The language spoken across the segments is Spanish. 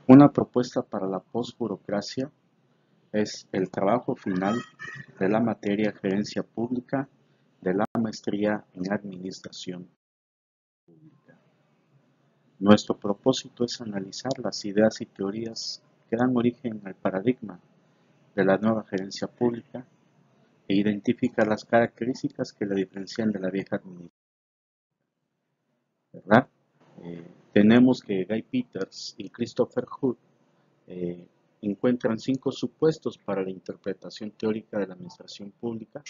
Una propuesta para la posburocracia es el trabajo final de la materia Gerencia Pública de la maestría en Administración Pública. Nuestro propósito es analizar las ideas y teorías que dan origen al paradigma de la nueva gerencia pública e identificar las características que la diferencian de la vieja administración, ¿verdad? Tenemos que Guy Peters y Christopher Hood eh, encuentran 5 supuestos para la interpretación teórica de la administración pública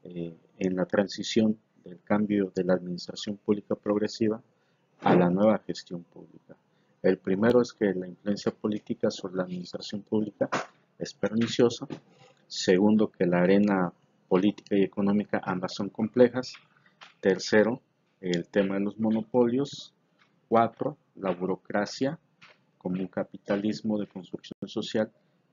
en la transición del cambio de la administración pública progresiva a la nueva gestión pública. El primero es que la influencia política sobre la administración pública es perniciosa. Segundo, que la arena política y económica ambas son complejas. Tercero, el tema de los monopolios. 4, la burocracia como un capitalismo de construcción social.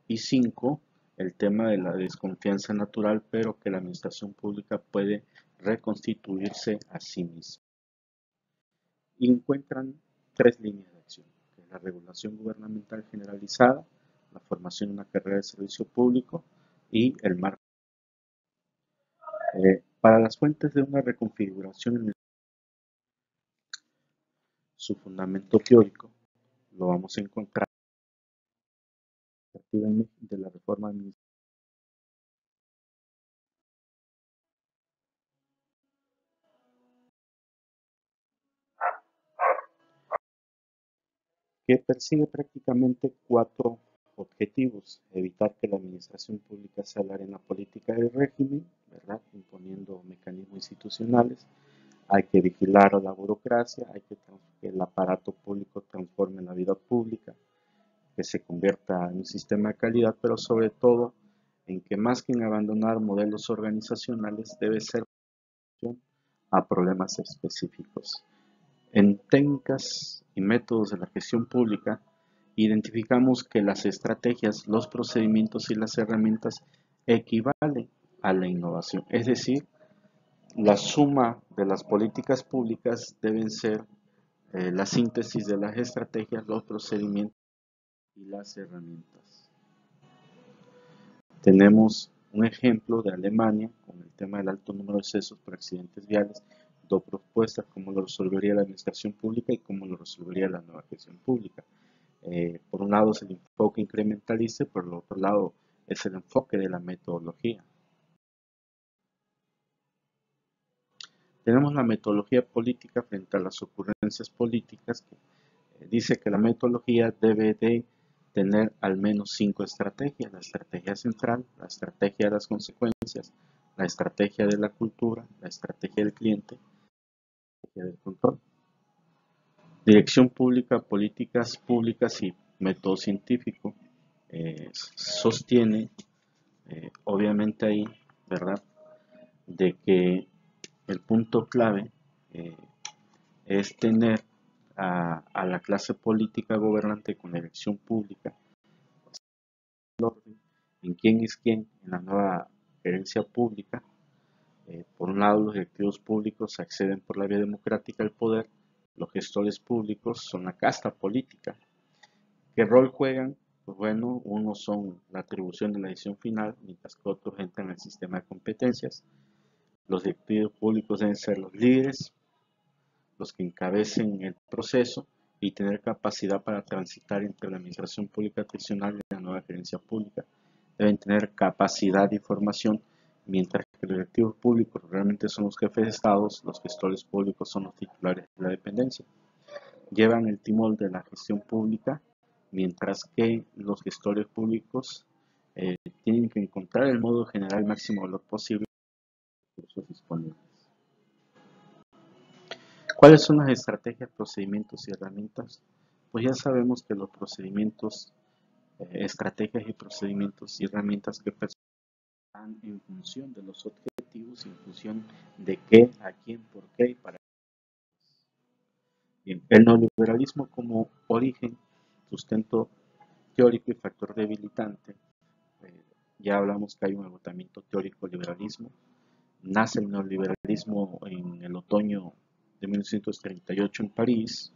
Y 5, el tema de la desconfianza natural, pero que la administración pública puede reconstituirse a sí misma. Y encuentran 3 líneas de acción, que es la regulación gubernamental generalizada, la formación de una carrera de servicio público y el marco. Para las fuentes de una reconfiguración en su fundamento teórico, lo vamos a encontrar de la reforma administrativa, que persigue prácticamente 4 objetivos: evitar que la administración pública sea la arena política del régimen, ¿verdad?, imponiendo mecanismos institucionales. Hay que vigilar a la burocracia, hay que el aparato público transforme la vida pública, que se convierta en un sistema de calidad, pero sobre todo en que más que en abandonar modelos organizacionales debe ser a problemas específicos. En técnicas y métodos de la gestión pública, identificamos que las estrategias, los procedimientos y las herramientas equivalen a la innovación, es decir, la suma de las políticas públicas deben ser la síntesis de las estrategias, los procedimientos y las herramientas. Tenemos un ejemplo de Alemania con el tema del alto número de decesos por accidentes viales, dos propuestas: cómo lo resolvería la administración pública y cómo lo resolvería la nueva gestión pública. Por un lado es el enfoque incrementalista, por el otro lado es el enfoque de la metodología. Tenemos la metodología política frente a las ocurrencias políticas, que dice que la metodología debe de tener al menos 5 estrategias: la estrategia central, la estrategia de las consecuencias, la estrategia de la cultura, la estrategia del cliente, la estrategia del control. Dirección pública, políticas públicas y método científico sostiene, obviamente ahí, ¿verdad?, de que el punto clave es tener a la clase política gobernante con elección pública en quién es quién en la nueva gerencia pública. Por un lado, los directivos públicos acceden por la vía democrática al poder, los gestores públicos son la casta política. ¿Qué rol juegan? Pues bueno, unos son la atribución de la decisión final, mientras que otros entran en el sistema de competencias. Los directivos públicos deben ser los líderes, los que encabecen el proceso y tener capacidad para transitar entre la administración pública tradicional y la nueva gerencia pública. Deben tener capacidad de información, mientras que los directivos públicos realmente son los jefes de estados, los gestores públicos son los titulares de la dependencia. Llevan el timón de la gestión pública, mientras que los gestores públicos tienen que encontrar el modo de generar el máximo valor posible de los recursos disponibles. ¿Cuáles son las estrategias, procedimientos y herramientas? Pues ya sabemos que los procedimientos, estrategias y procedimientos y herramientas que están en función de los objetivos y en función de qué, a quién, por qué y para qué. Bien, el neoliberalismo como origen, sustento teórico y factor debilitante. Ya hablamos que hay un agotamiento teórico del liberalismo. Nace el neoliberalismo en el otoño de 1938 en París,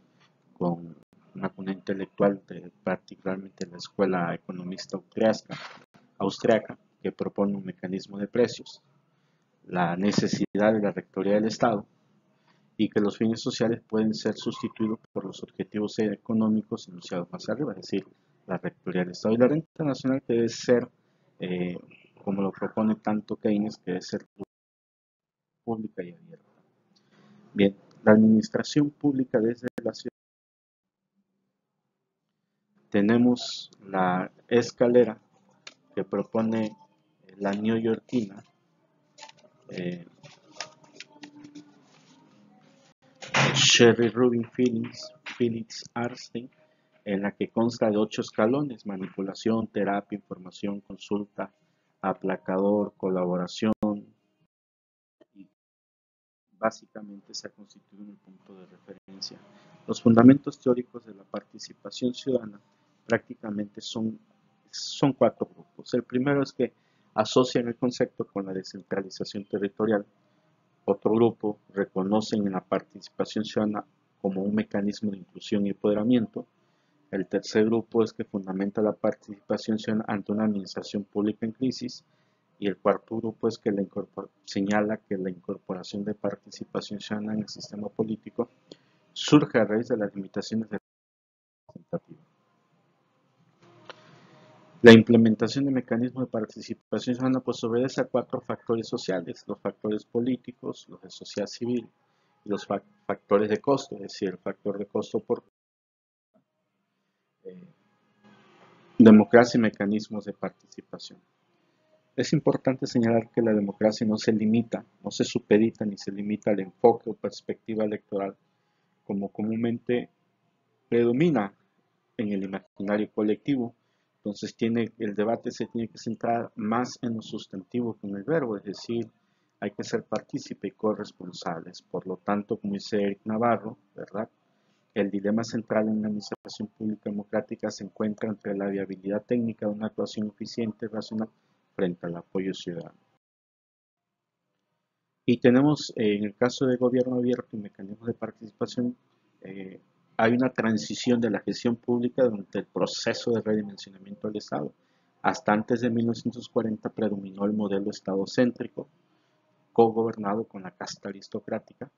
con una cuna intelectual, particularmente la escuela economista austriaca, que propone un mecanismo de precios, la necesidad de la rectoría del Estado y que los fines sociales pueden ser sustituidos por los objetivos económicos enunciados más arriba, es decir, la rectoría del Estado y la renta nacional, que debe ser, eh, como lo propone tanto Keynes, que debe ser pública y abierta. Bien, la administración pública desde la ciudad. Tenemos la escalera que propone la neoyorquina, Sherry Rubin Phillips Arnstein, en la que consta de 8 escalones: manipulación, terapia, información, consulta, aplacador, colaboración, y básicamente se ha constituido en el punto de referencia. Los fundamentos teóricos de la participación ciudadana prácticamente son 4 grupos. El primero es que asocian el concepto con la descentralización territorial. Otro grupo reconocen en la participación ciudadana como un mecanismo de inclusión y empoderamiento. El tercer grupo es que fundamenta la participación ciudadana ante una administración pública en crisis. Y el cuarto grupo es que señala que la incorporación de participación ciudadana en el sistema político surge a raíz de las limitaciones de la representativa. La implementación de mecanismos de participación ciudadana pues obedece a 4 factores sociales: los factores políticos, los de sociedad civil y los factores de costo, es decir, el factor de costo por democracia y mecanismos de participación. Es importante señalar que la democracia no se limita, no se supedita ni se limita al enfoque o perspectiva electoral como comúnmente predomina en el imaginario colectivo. Entonces el debate se tiene que centrar más en lo sustantivo que en el verbo, es decir, hay que ser partícipe y corresponsables. Por lo tanto, como dice Eric Navarro, ¿verdad?, el dilema central en una administración pública democrática se encuentra entre la viabilidad técnica de una actuación eficiente y racional frente al apoyo ciudadano. Y tenemos, en el caso de gobierno abierto y mecanismos de participación, hay una transición de la gestión pública durante el proceso de redimensionamiento del Estado. Hasta antes de 1940 predominó el modelo estadocéntrico, cogobernado con la casta aristocrática.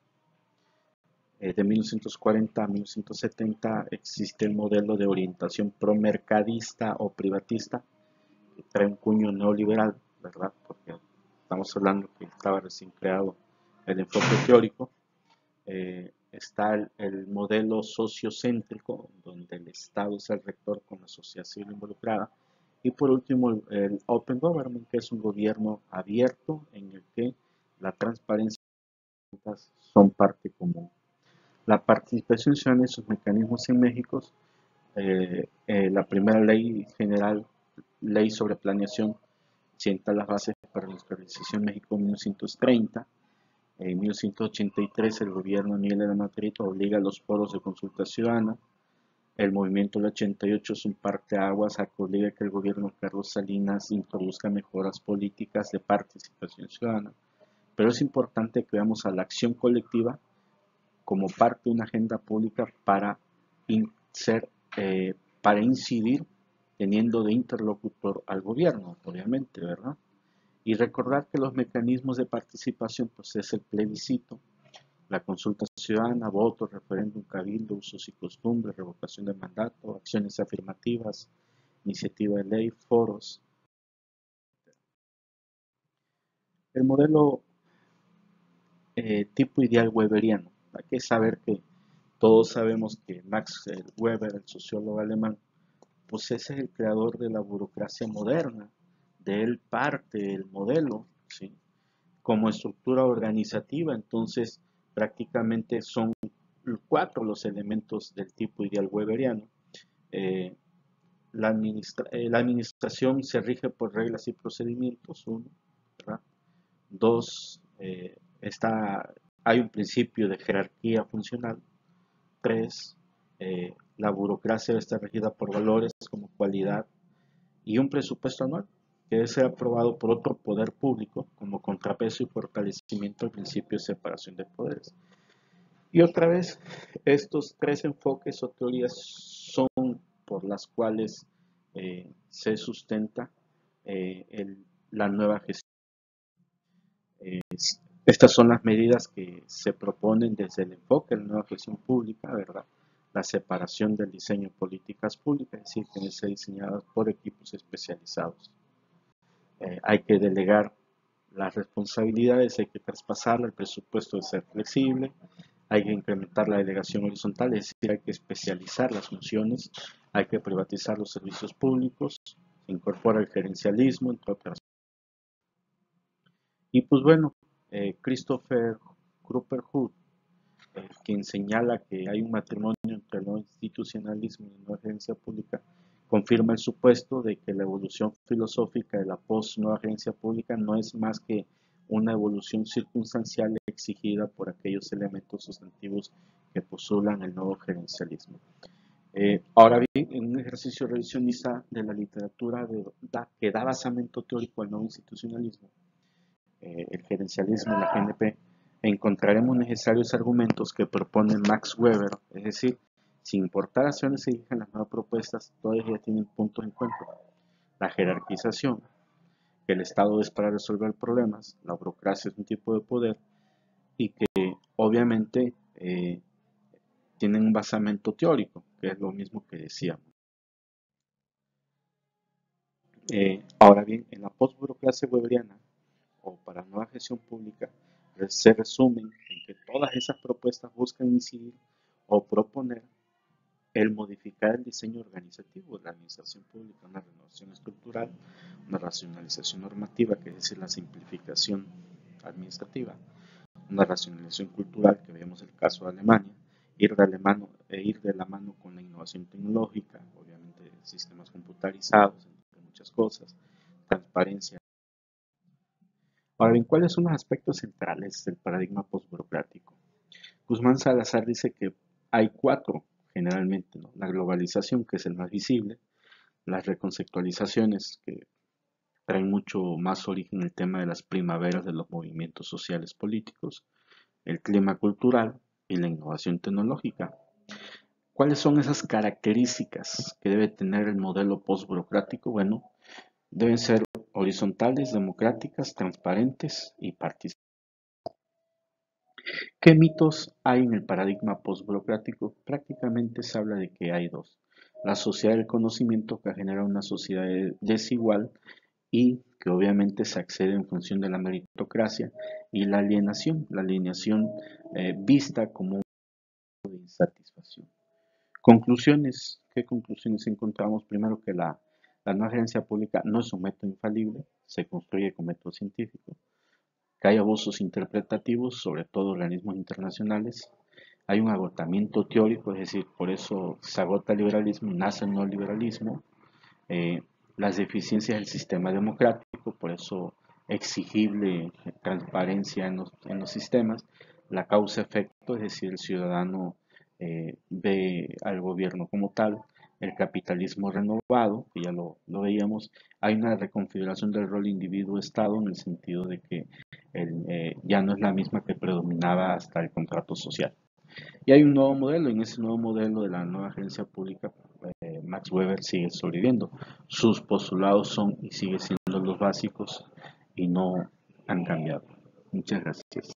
De 1940 a 1970 existe el modelo de orientación promercadista o privatista, que trae un cuño neoliberal, ¿verdad?, porque estamos hablando que estaba recién creado el enfoque teórico. Está el modelo sociocéntrico, donde el Estado es el rector con la sociedad civil involucrada. Y por último, el Open Government, que es un gobierno abierto en el que la transparencia y las cuentas son parte común. La participación ciudadana y sus mecanismos en México, la primera ley general, ley sobre planeación, sienta las bases para la industrialización en México en 1930. En 1983 el gobierno de Miguel de la Madrid obliga a los foros de consulta ciudadana. El movimiento del 88 es un parteaguas a que obliga que el gobierno de Carlos Salinas introduzca mejoras políticas de participación ciudadana. Pero es importante que veamos a la acción colectiva como parte de una agenda pública para incidir teniendo de interlocutor al gobierno, obviamente, ¿verdad? Y recordar que los mecanismos de participación pues es el plebiscito, la consulta ciudadana, voto, referéndum, cabildo, usos y costumbres, revocación de mandato, acciones afirmativas, iniciativa de ley, foros. El modelo tipo ideal weberiano. Hay que saber que todos sabemos que Max Weber, el sociólogo alemán, pues ese es el creador de la burocracia moderna. De él parte el modelo, ¿sí?, como estructura organizativa. Entonces prácticamente son 4 los elementos del tipo ideal weberiano. La administración se rige por reglas y procedimientos, 1, ¿verdad? 2, hay un principio de jerarquía funcional. 3, la burocracia debe estar regida por valores como cualidad y un presupuesto anual que debe ser aprobado por otro poder público como contrapeso y fortalecimiento del principio de separación de poderes. Y otra vez, estos 3 enfoques o teorías por las cuales se sustenta la nueva gestión. Estas son las medidas que se proponen desde el enfoque de la nueva gestión pública, ¿verdad? La separación del diseño de políticas públicas, es decir, que deben ser diseñadas por equipos especializados. Hay que delegar las responsabilidades, hay que traspasarla, el presupuesto debe ser flexible, hay que incrementar la delegación horizontal, es decir, hay que especializar las funciones, hay que privatizar los servicios públicos, se incorpora el gerencialismo, entre otras. Y pues bueno, Christopher Cropper Hood, quien señala que hay un matrimonio entre el nuevo institucionalismo y la nueva gerencia pública, confirma el supuesto de que la evolución filosófica de la post-nueva gerencia pública no es más que una evolución circunstancial exigida por aquellos elementos sustantivos que postulan el nuevo gerencialismo. Ahora bien, en un ejercicio revisionista de la literatura que da basamento teórico al nuevo institucionalismo, el gerencialismo y la GNP, encontraremos necesarios argumentos que propone Max Weber, es decir, sin importar hacia dónde se dirijan las nuevas propuestas, todas ya tienen puntos en cuenta. La jerarquización, que el Estado es para resolver problemas, la burocracia es un tipo de poder y que obviamente tienen un basamento teórico, que es lo mismo que decíamos. Ahora bien, en la postburocracia weberiana, o para la nueva gestión pública, se resumen en que todas esas propuestas buscan incidir o proponer el modificar el diseño organizativo de la administración pública, una renovación estructural, una racionalización normativa, que es decir, la simplificación administrativa, una racionalización cultural, que vemos el caso de Alemania, ir de la mano con la innovación tecnológica, obviamente sistemas computarizados, entre muchas cosas, transparencia. Ahora bien, ¿cuáles son los aspectos centrales del paradigma postburocrático? Guzmán Salazar dice que hay cuatro, generalmente, ¿no? La globalización, que es el más visible, las reconceptualizaciones, que traen mucho más origen el tema de las primaveras de los movimientos sociales políticos, el clima cultural y la innovación tecnológica. ¿Cuáles son esas características que debe tener el modelo postburocrático? Bueno, deben ser horizontales, democráticas, transparentes y participativas. ¿Qué mitos hay en el paradigma postburocrático? Prácticamente se habla de que hay dos. La sociedad del conocimiento, que genera una sociedad desigual y que obviamente se accede en función de la meritocracia, y la alienación vista como un modo de insatisfacción. Conclusiones. ¿Qué conclusiones encontramos? Primero, que la nueva gerencia pública no es un método infalible, se construye con método científico, que hay abusos interpretativos, sobre todo organismos internacionales, hay un agotamiento teórico, es decir, por eso se agota el liberalismo y nace el neoliberalismo, las deficiencias del sistema democrático, por eso exigible transparencia en los sistemas, la causa-efecto, es decir, el ciudadano ve al gobierno como tal, el capitalismo renovado, que ya lo veíamos, hay una reconfiguración del rol individuo-estado en el sentido de que ya no es la misma que predominaba hasta el contrato social. Y hay un nuevo modelo, en ese nuevo modelo de la nueva gerencia pública, Max Weber sigue sobreviviendo. Sus postulados son y siguen siendo los básicos y no han cambiado. Muchas gracias.